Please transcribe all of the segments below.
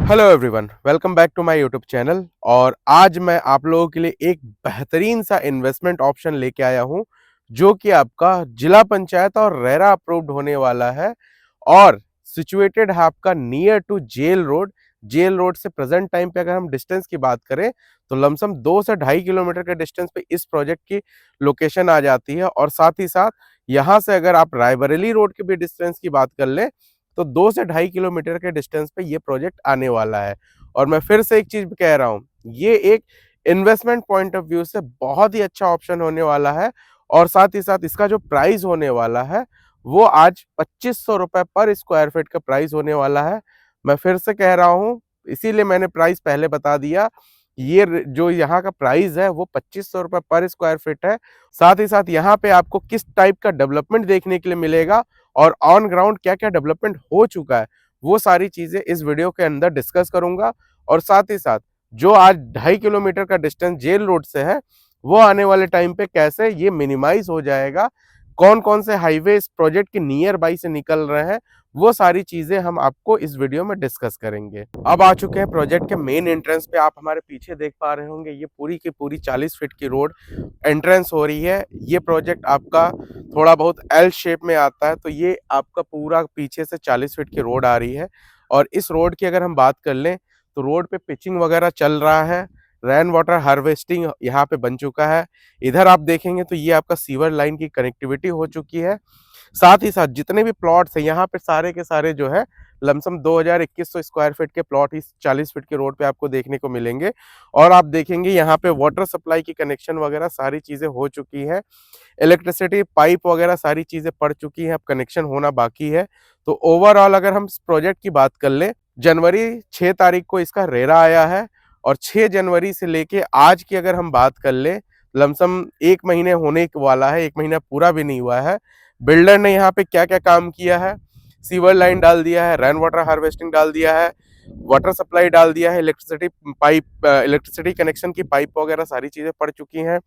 Hello everyone, welcome back to my YouTube channel. और आज मैं आप लोगों के लिए एक बेहतरीन सा इन्वेस्टमेंट ऑप्शन लेके आया हूं जो कि आपका जिला पंचायत और रेरा अप्रूव्ड होने वाला है और सिचुएटेड है आपका नियर टू जेल रोड से प्रेजेंट टाइम पे अगर हम डिस्टेंस की बात करें तो लमसम 2 से 2.5 किलोमीटर के डिस्टेंस पे इस प्रोजेक्ट की लोकेशन आ जाती है। और साथ ही साथ यहाँ से अगर आप रायबरेली रोड के भी डिस्टेंस की बात कर लें तो 2 से 2.5 किलोमीटर के डिस्टेंस पे ये प्रोजेक्ट आने वाला है। और मैं फिर से एक चीज कह रहा हूँ, ये एक इन्वेस्टमेंट पॉइंट ऑफ व्यू से बहुत ही अच्छा ऑप्शन होने वाला है। और साथ ही साथ इसका जो प्राइस होने वाला है वो आज 2500 रुपए पर स्क्वायर फीट का प्राइस होने वाला है। मैं फिर से कह रहा हूँ, इसीलिए मैंने प्राइस पहले बता दिया। जो यहाँ का प्राइस है वो 2500 रुपए पर स्क्वायर फीट है। साथ ही साथ यहाँ पे आपको किस टाइप का डेवलपमेंट देखने के लिए मिलेगा और ऑन ग्राउंड क्या क्या डेवलपमेंट हो चुका है, वो सारी चीजें इस वीडियो के अंदर डिस्कस करूंगा। और साथ ही साथ जो आज 2.5 किलोमीटर का डिस्टेंस जेल रोड से है वो आने वाले टाइम पे कैसे ये मिनिमाइज हो जाएगा, कौन कौन से हाईवे इस प्रोजेक्ट के नियर बाई से निकल रहे हैं, वो सारी चीजें हम आपको इस वीडियो में डिस्कस करेंगे। अब आ चुके हैं प्रोजेक्ट के मेन एंट्रेंस पे। आप हमारे पीछे देख पा रहे होंगे ये पूरी की पूरी 40 फीट की रोड एंट्रेंस हो रही है। ये प्रोजेक्ट आपका थोड़ा बहुत एल शेप में आता है, तो ये आपका पूरा पीछे से 40 फीट की रोड आ रही है। और इस रोड की अगर हम बात कर लें तो रोड पे पिचिंग वगैरह चल रहा है, रेन वाटर हार्वेस्टिंग यहाँ पे बन चुका है। इधर आप देखेंगे तो ये आपका सीवर लाइन की कनेक्टिविटी हो चुकी है। साथ ही साथ जितने भी प्लॉट्स हैं यहाँ पे सारे के सारे जो है लमसम 2100 स्क्वायर फीट के प्लॉट इस 40 फीट के रोड पे आपको देखने को मिलेंगे। और आप देखेंगे यहाँ पे वाटर सप्लाई की कनेक्शन वगैरह सारी चीजें हो चुकी हैं, इलेक्ट्रिसिटी पाइप वगैरह सारी चीजें पड़ चुकी हैं, अब कनेक्शन होना बाकी है। तो ओवरऑल अगर हम इस प्रोजेक्ट की बात कर लें, जनवरी 6 तारीख को इसका रेरा आया है और 6 जनवरी से लेके आज की अगर हम बात कर लें लमसम 1 महीने होने वाला है, 1 महीना पूरा भी नहीं हुआ है। बिल्डर ने यहाँ पे क्या क्या काम किया है, सीवर लाइन डाल दिया है, रेन वाटर हार्वेस्टिंग डाल दिया है, वाटर सप्लाई डाल दिया है, इलेक्ट्रिसिटी कनेक्शन की पाइप वगैरह सारी चीजें पड़ चुकी हैं।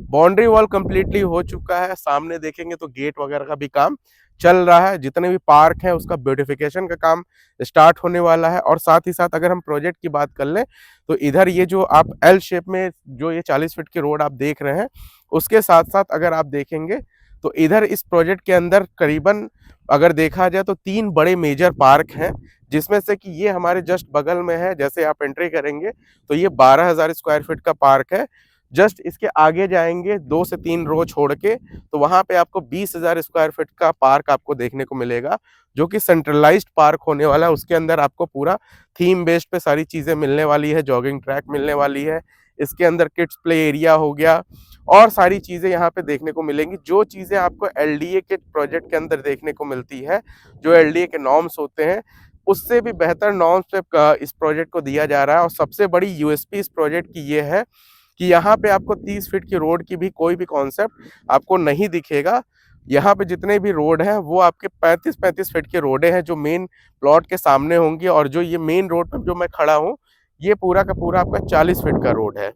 बाउंड्री वॉल कंप्लीटली हो चुका है। सामने देखेंगे तो गेट वगैरह का भी काम चल रहा है। जितने भी पार्क है उसका ब्यूटिफिकेशन का काम स्टार्ट होने वाला है। और साथ ही साथ अगर हम प्रोजेक्ट की बात कर लें तो इधर ये जो आप एल शेप में जो ये 40 फीट की रोड आप देख रहे हैं, उसके साथ साथ अगर आप देखेंगे तो इधर इस प्रोजेक्ट के अंदर करीबन अगर देखा जाए तो 3 बड़े मेजर पार्क हैं, जिसमें से कि ये हमारे जस्ट बगल में है। जैसे आप एंट्री करेंगे तो ये 12,000 स्क्वायर फीट का पार्क है। जस्ट इसके आगे जाएंगे 2 से 3 रो छोड़ के तो वहां पे आपको 20,000 स्क्वायर फीट का पार्क आपको देखने को मिलेगा, जो कि सेंट्रलाइज्ड पार्क होने वाला है। उसके अंदर आपको पूरा थीम बेस्ड पे सारी चीजें मिलने वाली है, जॉगिंग ट्रैक मिलने वाली है, इसके अंदर किड्स प्ले एरिया हो गया और सारी चीजें यहाँ पे देखने को मिलेंगी, जो चीजें आपको एलडीए के प्रोजेक्ट के अंदर देखने को मिलती है। जो एलडीए के नॉर्म्स होते हैं उससे भी बेहतर नॉर्म्स पे इस प्रोजेक्ट को दिया जा रहा है। और सबसे बड़ी यूएसपी इस प्रोजेक्ट की ये है कि यहाँ पे आपको 30 फीट की रोड की भी कोई भी कॉन्सेप्ट आपको नहीं दिखेगा। यहाँ पे जितने भी रोड हैं वो आपके 35-35 फीट के रोडें हैं जो मेन प्लॉट के सामने होंगी। और जो ये मेन रोड पर जो मैं खड़ा हूँ ये पूरा का पूरा आपका 40 फीट का रोड है।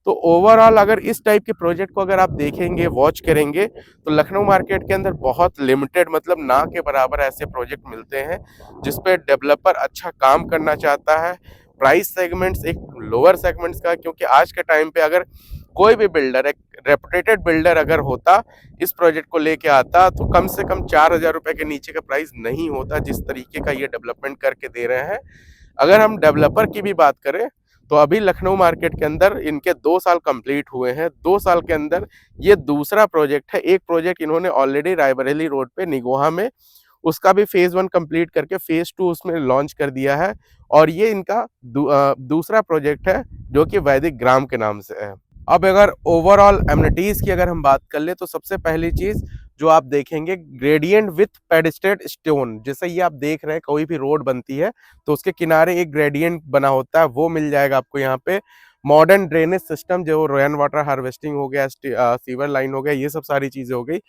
तो ओवरऑल अगर इस टाइप के प्रोजेक्ट को अगर आप देखेंगे, वॉच करेंगे, तो लखनऊ मार्केट के अंदर बहुत लिमिटेड मतलब ना के बराबर ऐसे प्रोजेक्ट मिलते हैं जिसपे डेवलपर अच्छा काम करना चाहता है। प्राइस सेगमेंट्स एक लोअर सेगमेंट्स का, क्योंकि आज के टाइम पे अगर कोई भी बिल्डर, एक रेपुटेटेड बिल्डर अगर होता इस प्रोजेक्ट को लेके आता तो कम से कम 4,000 रुपए के नीचे का प्राइस नहीं होता जिस तरीके का ये डेवलपमेंट करके दे रहे हैं। अगर हम डेवलपर की भी बात करें तो अभी लखनऊ मार्केट के अंदर इनके 2 साल कंप्लीट हुए हैं। 2 साल के अंदर ये दूसरा प्रोजेक्ट है। एक प्रोजेक्ट इन्होंने ऑलरेडी रायबरेली रोड पे निगोहा में उसका भी फेज 1 कंप्लीट करके फेज 2 उसमें लॉन्च कर दिया है। और ये इनका दूसरा प्रोजेक्ट है जो कि वैदिक ग्राम के नाम से है। अब अगर ओवरऑल एमिनिटीज की अगर हम बात कर ले तो सबसे पहली चीज जो आप देखेंगे, ग्रेडियंट विथ पेडिस्टेड स्टोन। जैसे ये आप देख रहे हैं कोई भी रोड बनती है तो उसके किनारे एक ग्रेडियंट बना होता है, वो मिल जाएगा आपको यहाँ पे। मॉडर्न ड्रेनेज सिस्टम जो रेन वाटर हार्वेस्टिंग हो गया, सीवर लाइन हो गया, ये सब सारी चीजें हो गई।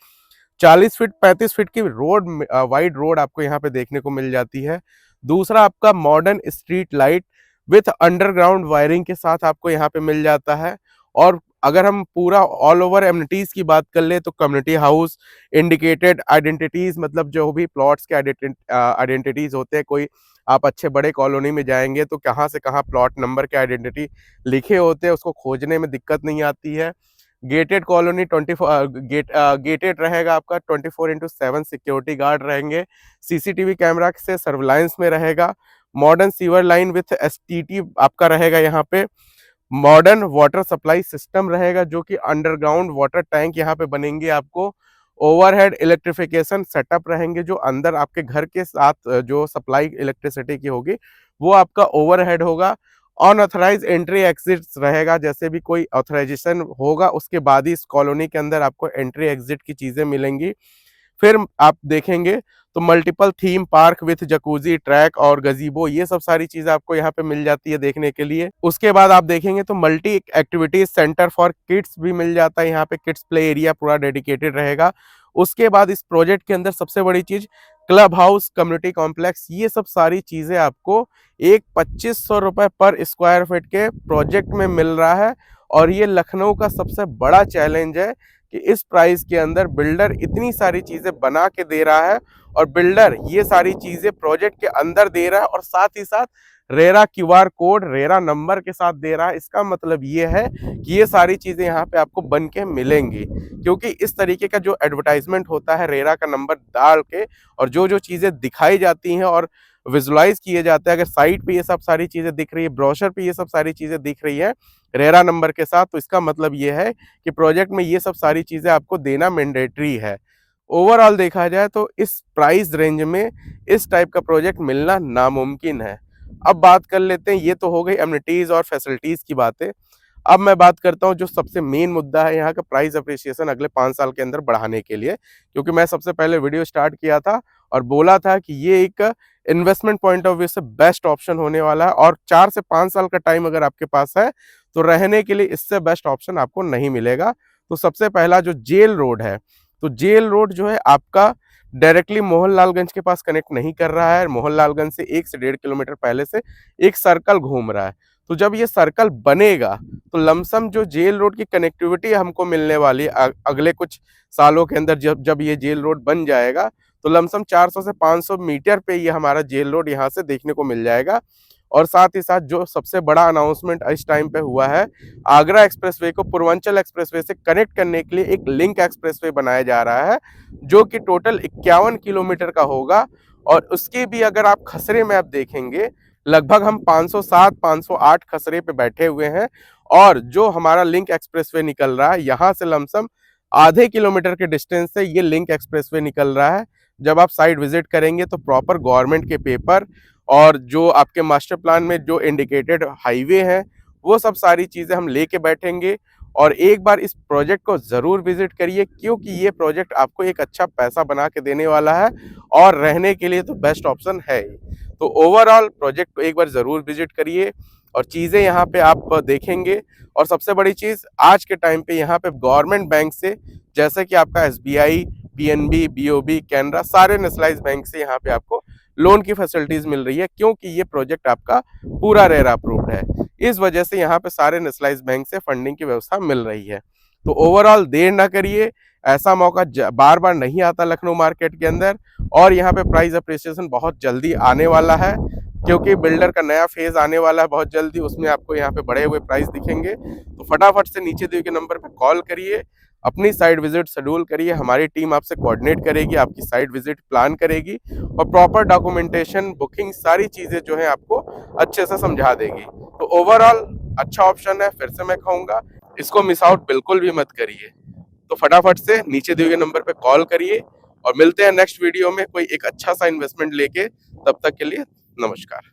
40 फीट 35 फीट की रोड, वाइड रोड आपको यहाँ पे देखने को मिल जाती है। दूसरा आपका modern street light with underground wiring के साथ आपको यहाँ पे मिल जाता है। और अगर हम पूरा ऑल ओवर एमिनिटीज की बात कर ले तो कम्युनिटी हाउस, इंडिकेटेड आइडेंटिटीज, मतलब जो भी प्लॉट्स के आइडेंटिटीज होते हैं, कोई आप अच्छे बड़े कॉलोनी में जाएंगे तो कहाँ से कहाँ प्लॉट नंबर के आइडेंटिटी लिखे होते हैं, उसको खोजने में दिक्कत नहीं आती है। गेटेड कॉलोनी 24 गेटेड रहेगा आपका, 24/7 सिक्योरिटी गार्ड रहेंगे, सीसीटीवी कैमरा से सर्विलांस में रहेगा, modern sewer line with STT आपका रहेगा, यहाँ पे मॉडर्न वाटर सप्लाई सिस्टम रहेगा, जो कि अंडरग्राउंड वाटर टैंक यहाँ पे बनेंगे आपको, ओवरहेड इलेक्ट्रिफिकेशन सेटअप रहेंगे, जो अंदर आपके घर के साथ जो सप्लाई इलेक्ट्रिसिटी की होगी वो आपका ओवरहेड होगा। अनऑथराइज एंट्री एग्जिट रहेगा, जैसे भी कोई ऑथराइजेशन होगा उसके बाद ही इस कॉलोनी के अंदर आपको एंट्री एग्जिट की चीजें मिलेंगी। फिर आप देखेंगे तो multiple theme park with jacuzzi, track और गजीबो, ये सब सारी चीजें आपको यहाँ पे मिल जाती है देखने के लिए। उसके बाद आप देखेंगे तो multi activities centre for kids भी मिल जाता है, यहाँ पे किड्स प्ले एरिया पूरा डेडिकेटेड रहेगा। उसके बाद इस प्रोजेक्ट के अंदर सबसे बड़ी चीज क्लब हाउस, कम्युनिटी कॉम्प्लेक्स, ये सब सारी चीजें आपको एक 2500 रुपए पर स्क्वायर फीट के प्रोजेक्ट में मिल रहा है। और ये लखनऊ का सबसे बड़ा चैलेंज है कि इस प्राइस के अंदर बिल्डर इतनी सारी चीजें बना के दे रहा है, और बिल्डर ये सारी चीजें प्रोजेक्ट के अंदर दे रहा है, और साथ ही साथ RERA QR code, RERA number के साथ दे रहा है। इसका मतलब ये है कि ये सारी चीजें यहाँ पे आपको बन के मिलेंगी, क्योंकि इस तरीके का जो एडवर्टाइजमेंट होता है रेरा का नंबर डाल के, और जो जो चीजें दिखाई जाती हैं और विजुलाइज किए जाते हैं, अगर साइट पे ये सब सारी चीजें दिख रही है, ब्रोशर पे ये सब सारी चीजें दिख रही है रेरा नंबर के साथ, तो इसका मतलब ये है कि प्रोजेक्ट में ये सब सारी चीजें आपको देना मैंडेटरी है। ओवरऑल देखा जाए तो इस प्राइस रेंज में इस टाइप का प्रोजेक्ट मिलना नामुमकिन है। अब बात कर लेते हैं, ये तो हो गई एमिनिटीज और फैसिलिटीज की बातें। अब मैं बात करता हूँ जो सबसे मेन मुद्दा है यहाँ का, प्राइस अप्रिसिएशन अगले 5 साल के अंदर बढ़ाने के लिए। क्योंकि मैं सबसे पहले वीडियो स्टार्ट किया था और बोला था कि ये एक इन्वेस्टमेंट पॉइंट ऑफ व्यू से बेस्ट ऑप्शन होने वाला है, और 4 से 5 साल का टाइम अगर आपके पास है तो रहने के लिए इससे बेस्ट ऑप्शन आपको नहीं मिलेगा। तो सबसे पहला जो जेल रोड है, तो जेल रोड जो है आपका डायरेक्टली मोहनलालगंज के पास कनेक्ट नहीं कर रहा है। मोहनलालगंज से 1 से 1.5 किलोमीटर पहले से एक सर्कल घूम रहा है। तो जब ये सर्कल बनेगा तो लमसम जो जेल रोड की कनेक्टिविटी हमको मिलने वाली अगले कुछ सालों के अंदर, जब जब ये जेल रोड बन जाएगा तो लमसम 400 से 500 मीटर पे ये हमारा जेल रोड यहाँ से देखने को मिल जाएगा। और साथ ही साथ जो सबसे बड़ा अनाउंसमेंट इस टाइम पे हुआ है, आगरा एक्सप्रेसवे को पूर्वांचल एक्सप्रेसवे से कनेक्ट करने के लिए एक लिंक एक्सप्रेसवे बनाया जा रहा है, जो कि टोटल 51 किलोमीटर का होगा। और उसके भी अगर आप खसरे में आप देखेंगे, लगभग हम 507 508 खसरे पे बैठे हुए हैं, और जो हमारा लिंक एक्सप्रेसवे निकल रहा है यहाँ से लमसम आधे किलोमीटर के डिस्टेंस से ये लिंक एक्सप्रेसवे निकल रहा है। जब आप साइट विजिट करेंगे तो प्रॉपर गवर्नमेंट के पेपर और जो आपके मास्टर प्लान में जो इंडिकेटेड हाईवे हैं, वो सब सारी चीजें हम लेके बैठेंगे। और एक बार इस प्रोजेक्ट को जरूर विजिट करिए, क्योंकि ये प्रोजेक्ट आपको एक अच्छा पैसा बना के देने वाला है, और रहने के लिए तो बेस्ट ऑप्शन है ही। तो ओवरऑल प्रोजेक्ट को एक बार जरूर विजिट करिए, और चीजें यहाँ पे आप देखेंगे। और सबसे बड़ी चीज आज के टाइम पे यहाँ पे गवर्नमेंट बैंक से, जैसे कि आपका एसबीआई, पीएनबी, बीओबी, कैनरा, सारे नेशनलाइज बैंक से यहाँ पे आपको लोन की फैसिलिटीज मिल रही है, क्योंकि ये प्रोजेक्ट आपका पूरा रेरा अप्रूव्ड है। इस वजह से यहाँ पे सारे नेशनलाइज बैंक से फंडिंग की व्यवस्था मिल रही है। तो ओवरऑल देर ना करिए, ऐसा मौका बार बार नहीं आता लखनऊ मार्केट के अंदर, और यहाँ पे प्राइस अप्रिसिएशन बहुत जल्दी आने वाला है, क्योंकि बिल्डर का नया फेज आने वाला है बहुत जल्दी, उसमें आपको यहाँ पे बढ़े हुए प्राइस दिखेंगे। तो फटाफट से नीचे दिए गए नंबर पे कॉल करिए, अपनी साइट विजिट शेड्यूल करिए, हमारी टीम आपसे कोऑर्डिनेट करेगी, आपकी साइट विजिट प्लान करेगी, और प्रॉपर डॉक्यूमेंटेशन, बुकिंग, सारी चीजें जो है आपको अच्छे से समझा देगी। तो ओवरऑल अच्छा ऑप्शन है, फिर से मैं कहूंगा इसको मिस आउट बिल्कुल भी मत करिए। तो फटाफट से नीचे दिए गए नंबर पे कॉल करिए, और मिलते हैं नेक्स्ट वीडियो में कोई एक अच्छा सा इन्वेस्टमेंट लेके। तब तक के लिए नमस्कार।